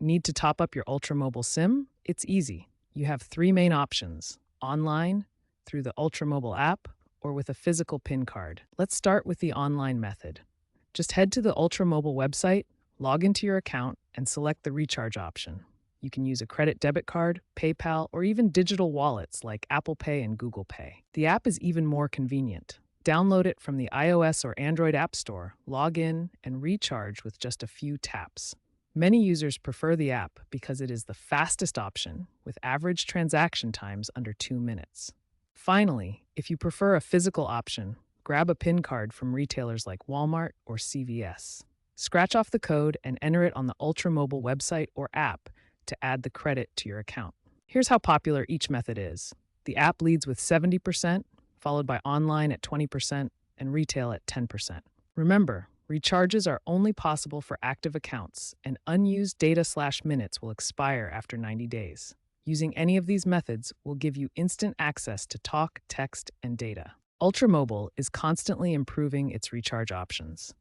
Need to top up your Ultra Mobile SIM? It's easy. You have three main options: online, through the Ultra Mobile app, or with a physical PIN card. Let's start with the online method. Just head to the Ultra Mobile website, log into your account, and select the recharge option. You can use a credit debit card, PayPal, or even digital wallets like Apple Pay and Google Pay. The app is even more convenient. Download it from the iOS or Android App Store, log in, and recharge with just a few taps. Many users prefer the app because it is the fastest option, with average transaction times under 2 minutes. Finally, if you prefer a physical option, grab a PIN card from retailers like Walmart or CVS. Scratch off the code and enter it on the Ultra Mobile website or app to add the credit to your account. Here's how popular each method is. The app leads with 70%, followed by online at 20%, and retail at 10%. Remember, recharges are only possible for active accounts, and unused data/minutes will expire after 90 days. Using any of these methods will give you instant access to talk, text, and data. Ultra Mobile is constantly improving its recharge options.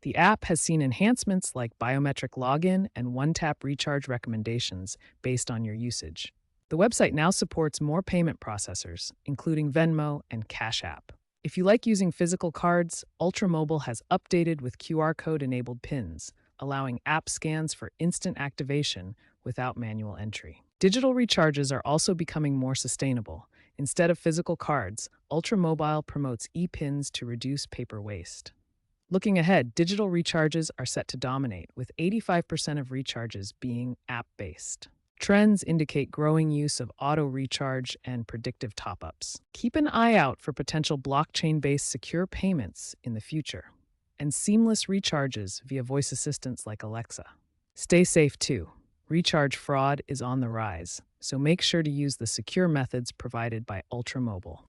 The app has seen enhancements like biometric login and one-tap recharge recommendations based on your usage. The website now supports more payment processors, including Venmo and Cash App. If you like using physical cards, Ultra Mobile has updated with QR code-enabled PINs, allowing app scans for instant activation without manual entry. Digital recharges are also becoming more sustainable. Instead of physical cards, Ultra Mobile promotes e-PINs to reduce paper waste. Looking ahead, digital recharges are set to dominate, with 85% of recharges being app-based. Trends indicate growing use of auto recharge and predictive top-ups. Keep an eye out for potential blockchain-based secure payments in the future, and seamless recharges via voice assistants like Alexa. Stay safe too. Recharge fraud is on the rise, so make sure to use the secure methods provided by Ultra Mobile.